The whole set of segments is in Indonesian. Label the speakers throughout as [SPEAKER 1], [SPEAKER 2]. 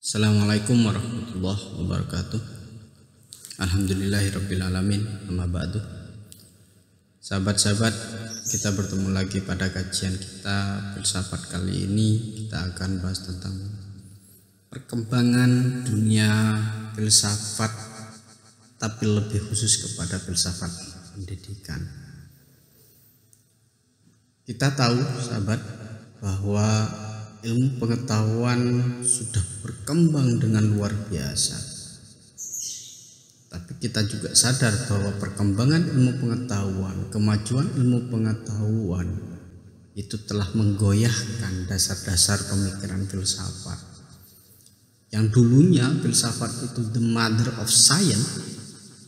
[SPEAKER 1] Assalamualaikum warahmatullahi wabarakatuh. Alhamdulillahirrabbilalamin. Amma ba'du. Sahabat-sahabat, kita bertemu lagi pada kajian kita filsafat. Kali ini kita akan bahas tentang perkembangan dunia filsafat, tapi lebih khusus kepada filsafat pendidikan. Kita tahu, sahabat, bahwa ilmu pengetahuan sudah berkembang dengan luar biasa. Tapi kita juga sadar bahwa perkembangan ilmu pengetahuan, kemajuan ilmu pengetahuan itu telah menggoyahkan dasar-dasar pemikiran filsafat. Yang dulunya filsafat itu the mother of science,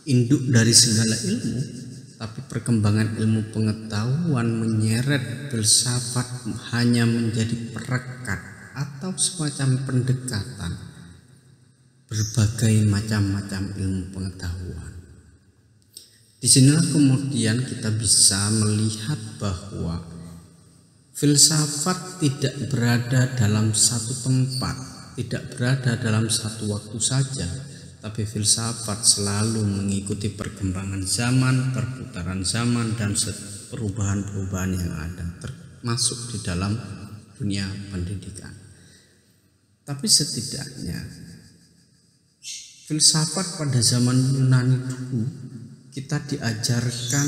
[SPEAKER 1] induk dari segala ilmu. Tapi perkembangan ilmu pengetahuan menyeret filsafat hanya menjadi perekat atau semacam pendekatan berbagai macam-macam ilmu pengetahuan. Disinilah kemudian kita bisa melihat bahwa filsafat tidak berada dalam satu tempat, tidak berada dalam satu waktu saja. Tapi filsafat selalu mengikuti perkembangan zaman, perputaran zaman, dan perubahan-perubahan yang ada, termasuk di dalam dunia pendidikan. Tapi setidaknya filsafat pada zaman Yunani dulu kita diajarkan,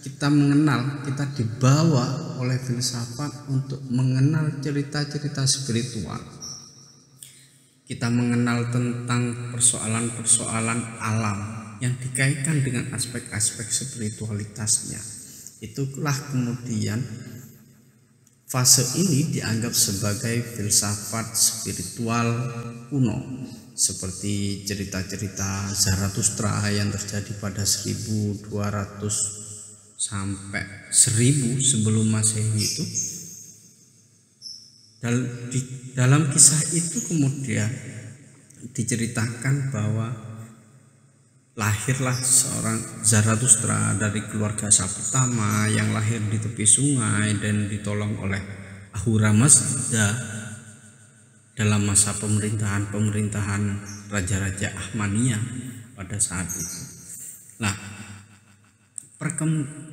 [SPEAKER 1] kita mengenal, kita dibawa oleh filsafat untuk mengenal cerita-cerita spiritual. Kita mengenal tentang persoalan-persoalan alam yang dikaitkan dengan aspek-aspek spiritualitasnya. Itulah kemudian fase ini dianggap sebagai filsafat spiritual kuno, seperti cerita-cerita Zarathustra yang terjadi pada 1200 sampai 1000 sebelum Masehi itu. Dalam kisah itu kemudian diceritakan bahwa lahirlah seorang Zarathustra dari keluarga Saputama yang lahir di tepi sungai dan ditolong oleh Ahura Mazda dalam masa pemerintahan Raja-Raja Ahmania pada saat itu. Nah,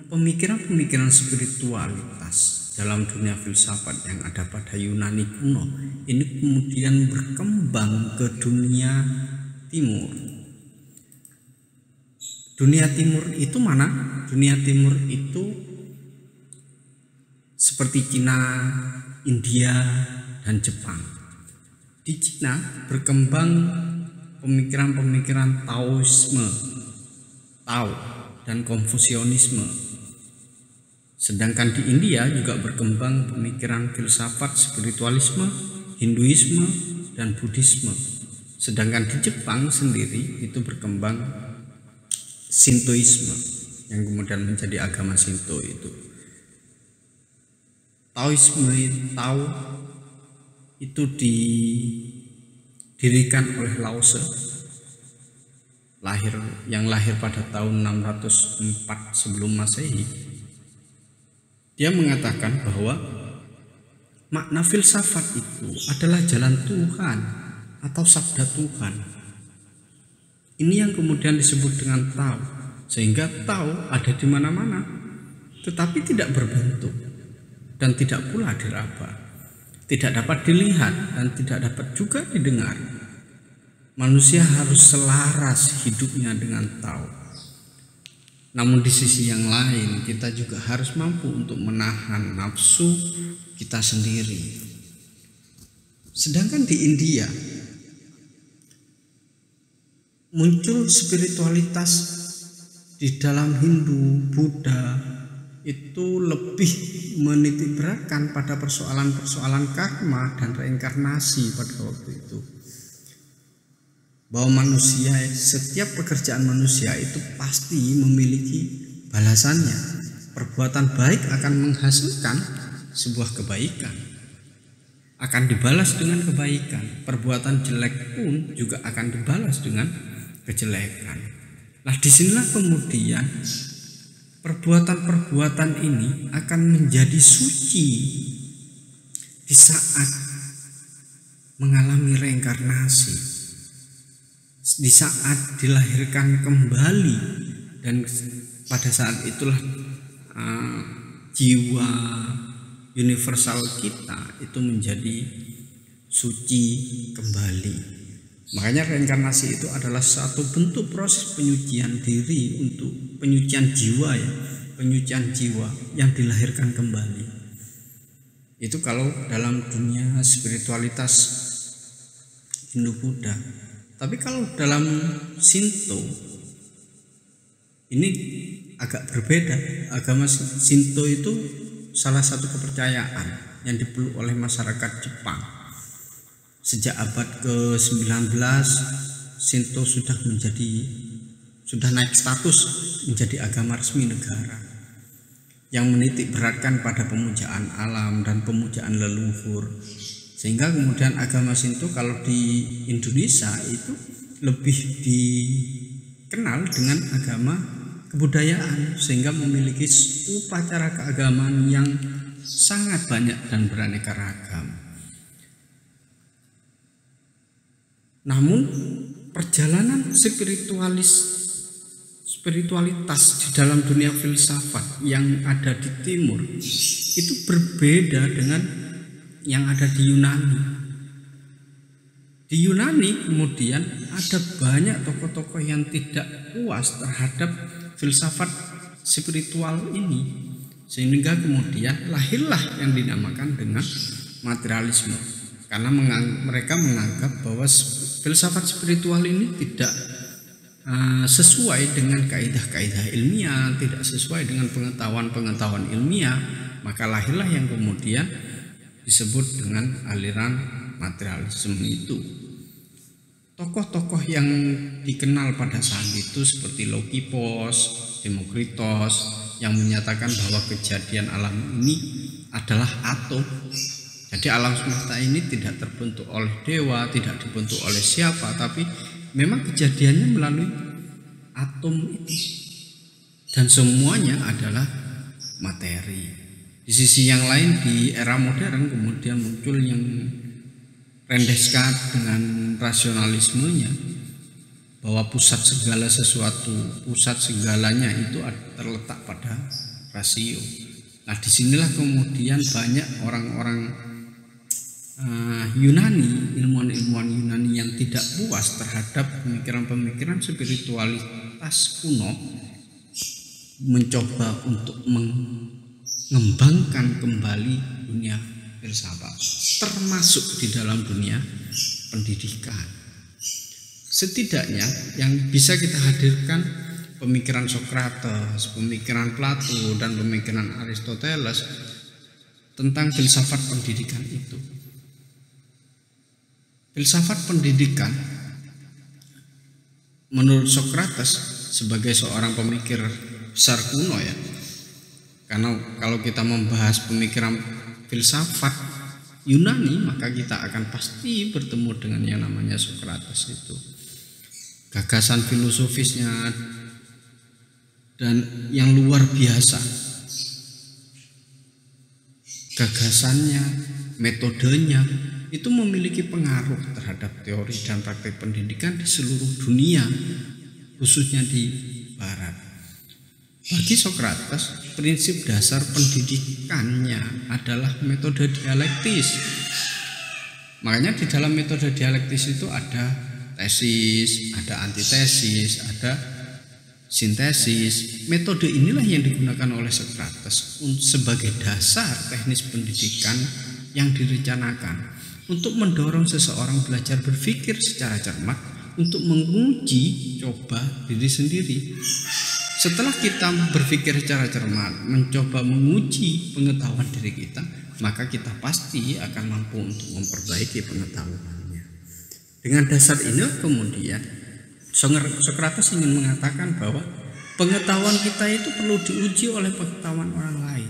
[SPEAKER 1] pemikiran-pemikiran spiritualitas dalam dunia filsafat yang ada pada Yunani kuno ini kemudian berkembang ke dunia timur. Dunia timur itu mana? Dunia timur itu seperti Cina, India, dan Jepang. Di Cina berkembang pemikiran-pemikiran Taoisme, Tao, dan Konfusianisme. Sedangkan di India juga berkembang pemikiran filsafat spiritualisme, Hinduisme, dan Buddhisme. Sedangkan di Jepang sendiri itu berkembang Shintoisme yang kemudian menjadi agama Shinto itu. Taoisme, Tao itu didirikan oleh Lao Tse yang lahir pada tahun 604 sebelum Masehi. Dia mengatakan bahwa makna filsafat itu adalah jalan Tuhan atau sabda Tuhan. Ini yang kemudian disebut dengan Tao, sehingga Tao ada di mana-mana, tetapi tidak berbentuk dan tidak pula diraba, tidak dapat dilihat dan tidak dapat juga didengar. Manusia harus selaras hidupnya dengan Tao. Namun di sisi yang lain kita juga harus mampu untuk menahan nafsu kita sendiri. Sedangkan di India muncul spiritualitas di dalam Hindu, Buddha itu lebih menitikberatkan pada persoalan-persoalan karma dan reinkarnasi pada waktu itu. Bahwa manusia, setiap pekerjaan manusia itu pasti memiliki balasannya. Perbuatan baik akan menghasilkan sebuah kebaikan, akan dibalas dengan kebaikan. Perbuatan jelek pun juga akan dibalas dengan kejelekan. Nah, disinilah kemudian perbuatan-perbuatan ini akan menjadi suci di saat mengalami reinkarnasi. Di saat dilahirkan kembali, dan pada saat itulah jiwa universal kita itu menjadi suci kembali. Makanya reinkarnasi itu adalah satu bentuk proses penyucian diri, untuk penyucian jiwa ya, penyucian jiwa yang dilahirkan kembali. Itu kalau dalam dunia spiritualitas Hindu Buddha. Tapi kalau dalam Shinto ini agak berbeda. Agama Shinto itu salah satu kepercayaan yang dipeluk oleh masyarakat Jepang. Sejak abad ke-19 Shinto sudah naik status menjadi agama resmi negara yang menitik beratkan pada pemujaan alam dan pemujaan leluhur. Sehingga kemudian agama Shinto kalau di Indonesia itu lebih dikenal dengan agama kebudayaan, sehingga memiliki upacara keagamaan yang sangat banyak dan beraneka ragam. Namun perjalanan spiritualitas di dalam dunia filsafat yang ada di timur itu berbeda dengan yang ada di Yunani. Di Yunani kemudian ada banyak tokoh-tokoh yang tidak puas terhadap filsafat spiritual ini, sehingga kemudian lahirlah yang dinamakan dengan materialisme, karena mereka menganggap bahwa filsafat spiritual ini tidak sesuai dengan kaidah-kaidah ilmiah, tidak sesuai dengan pengetahuan-pengetahuan ilmiah. Maka lahirlah yang kemudian disebut dengan aliran materialisme itu. Tokoh-tokoh yang dikenal pada saat itu seperti Leucippus, Demokritos, yang menyatakan bahwa kejadian alam ini adalah atom. Jadi alam semesta ini tidak terbentuk oleh dewa, tidak dibentuk oleh siapa, tapi memang kejadiannya melalui atom itu. Dan semuanya adalah materi. Di sisi yang lain, di era modern kemudian muncul yang Rendeska dengan rasionalismenya, bahwa pusat segala sesuatu, pusat segalanya itu terletak pada rasio. Nah, disinilah kemudian banyak orang-orang Yunani, ilmuwan-ilmuwan Yunani yang tidak puas terhadap pemikiran-pemikiran spiritualitas kuno, mencoba untuk mengembangkan kembali dunia filsafat, termasuk di dalam dunia pendidikan. Setidaknya yang bisa kita hadirkan pemikiran Socrates, pemikiran Plato, dan pemikiran Aristoteles tentang filsafat pendidikan itu. Filsafat pendidikan menurut Socrates sebagai seorang pemikir besar kuno ya, karena kalau kita membahas pemikiran filsafat Yunani, maka kita akan pasti bertemu dengan yang namanya Socrates itu. Gagasan filosofisnya dan yang luar biasa, gagasannya, metodenya itu memiliki pengaruh terhadap teori dan praktek pendidikan di seluruh dunia, khususnya di Barat. Bagi Socrates, prinsip dasar pendidikannya adalah metode dialektis. Makanya di dalam metode dialektis itu ada tesis, ada antitesis, ada sintesis. Metode inilah yang digunakan oleh Socrates sebagai dasar teknis pendidikan yang direncanakan untuk mendorong seseorang belajar berpikir secara cermat, untuk menguji coba diri sendiri. Setelah kita berpikir secara cermat, mencoba menguji pengetahuan diri kita, maka kita pasti akan mampu untuk memperbaiki pengetahuannya. Dengan dasar ini kemudian Socrates ingin mengatakan bahwa pengetahuan kita itu perlu diuji oleh pengetahuan orang lain.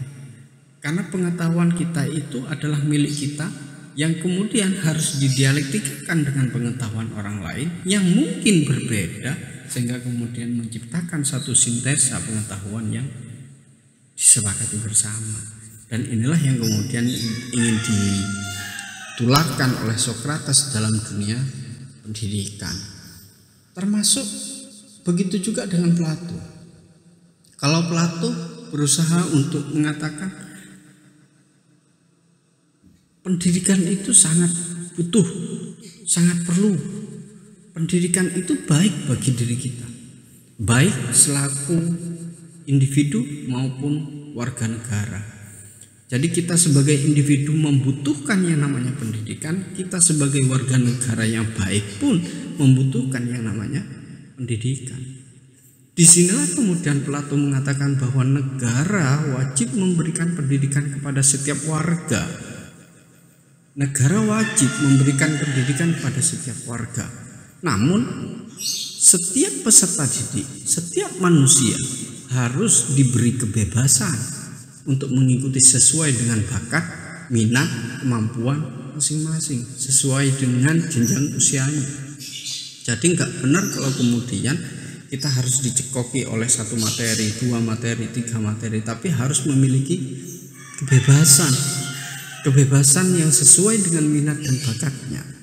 [SPEAKER 1] Karena pengetahuan kita itu adalah milik kita, yang kemudian harus didialektikkan dengan pengetahuan orang lain yang mungkin berbeda, sehingga kemudian menciptakan satu sintesa pengetahuan yang disepakati bersama. Dan inilah yang kemudian ingin ditulakan oleh Sokrates dalam dunia pendidikan. Termasuk begitu juga dengan Plato. Kalau Plato berusaha untuk mengatakan pendidikan itu sangat butuh, sangat perlu. Pendidikan itu baik bagi diri kita, baik selaku individu maupun warga negara. Jadi kita sebagai individu membutuhkan yang namanya pendidikan, kita sebagai warga negara yang baik pun membutuhkan yang namanya pendidikan. Disinilah kemudian Plato mengatakan bahwa negara wajib memberikan pendidikan kepada setiap warga. Negara wajib memberikan pendidikan kepada setiap warga. Namun setiap peserta didik, setiap manusia harus diberi kebebasan untuk mengikuti sesuai dengan bakat, minat, kemampuan masing-masing, sesuai dengan jenjang usianya. Jadi nggak benar kalau kemudian kita harus dicekoki oleh satu materi, dua materi, tiga materi, tapi harus memiliki kebebasan yang sesuai dengan minat dan bakatnya.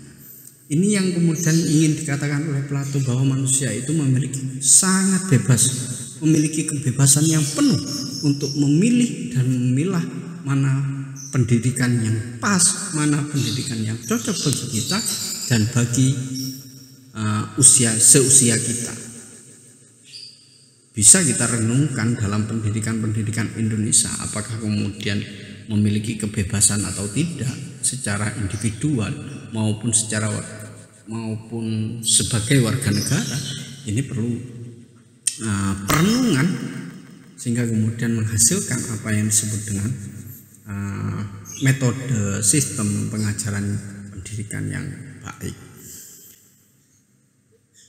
[SPEAKER 1] Ini yang kemudian ingin dikatakan oleh Plato bahwa manusia itu memiliki sangat bebas, memiliki kebebasan yang penuh untuk memilih dan memilah mana pendidikan yang pas, mana pendidikan yang cocok bagi kita dan bagi seusia kita. Bisa kita renungkan dalam pendidikan Indonesia, apakah kemudian memiliki kebebasan atau tidak secara individual maupun sebagai warga negara. Ini perlu perenungan sehingga kemudian menghasilkan apa yang disebut dengan metode sistem pengajaran pendidikan yang baik.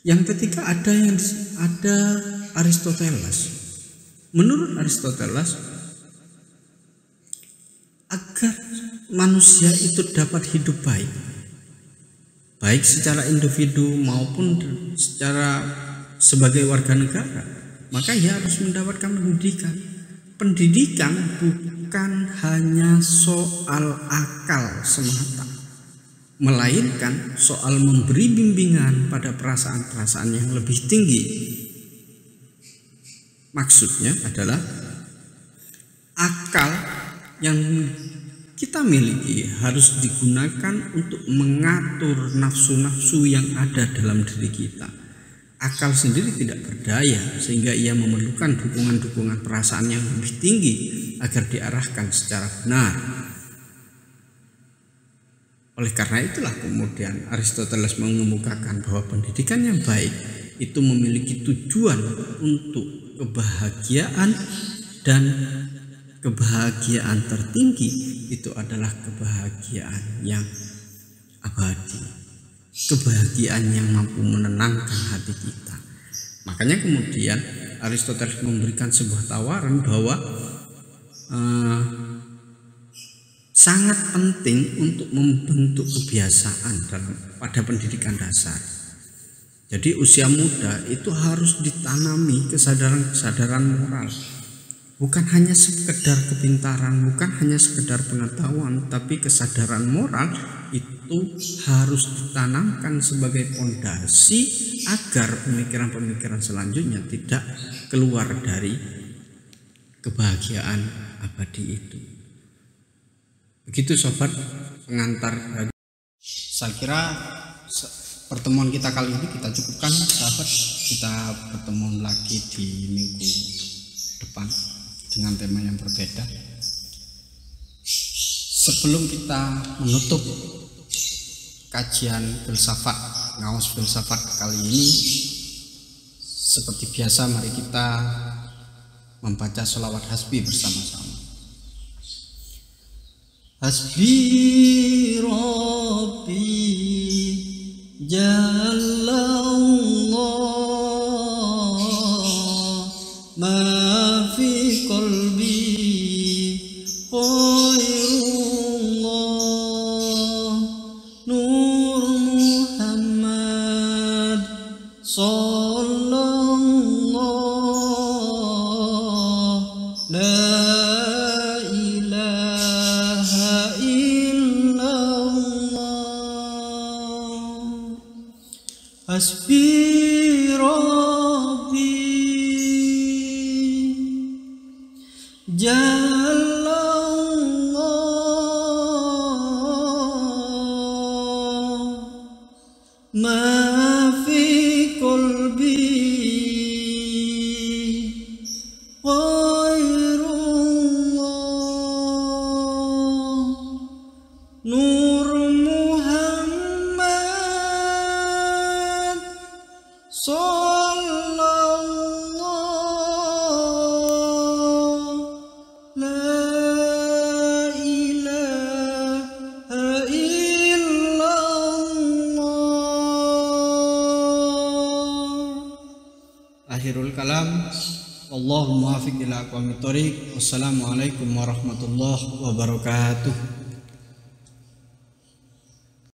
[SPEAKER 1] Yang ketiga ada Aristoteles. Menurut Aristoteles, agar manusia itu dapat hidup baik secara individu maupun secara sebagai warga negara, maka ia harus mendapatkan pendidikan. Pendidikan bukan hanya soal akal semata, melainkan soal memberi bimbingan pada perasaan-perasaan yang lebih tinggi. Maksudnya adalah akal yang kita miliki harus digunakan untuk mengatur nafsu-nafsu yang ada dalam diri kita. Akal sendiri tidak berdaya sehingga ia memerlukan dukungan-dukungan perasaan yang lebih tinggi agar diarahkan secara benar. Oleh karena itulah kemudian Aristoteles mengemukakan bahwa pendidikan yang baik itu memiliki tujuan untuk kebahagiaan, dan kebahagiaan tertinggi itu adalah kebahagiaan yang abadi, kebahagiaan yang mampu menenangkan hati kita. Makanya kemudian Aristoteles memberikan sebuah tawaran bahwa sangat penting untuk membentuk kebiasaan pada pendidikan dasar. Jadi usia muda itu harus ditanami kesadaran moral. Bukan hanya sekedar kepintaran, bukan hanya sekedar pengetahuan, tapi kesadaran moral itu harus ditanamkan sebagai fondasi agar pemikiran-pemikiran selanjutnya tidak keluar dari kebahagiaan abadi itu. Begitu sobat pengantar. Saya kira pertemuan kita kali ini kita cukupkan sahabat. Kita bertemu lagi di minggu depan dengan tema yang berbeda. Sebelum kita menutup kajian filsafat, ngawas filsafat kali ini, seperti biasa mari kita membaca sholawat hasbi bersama-sama. Hasbi Rabbi Jalla Allah ma fi qalbi khairullah Nur Muhammad sallallahu la ilaha illallah
[SPEAKER 2] Hasbi Rabbi Jallallah ma fi qalbi ghairullah Nur Muhammad sallallahu la ilaha illallah. Akhirul kalam, Allahumma muwaffiq ila aqwamit thoriq. Wassalamualaikum warahmatullahi wabarakatuh.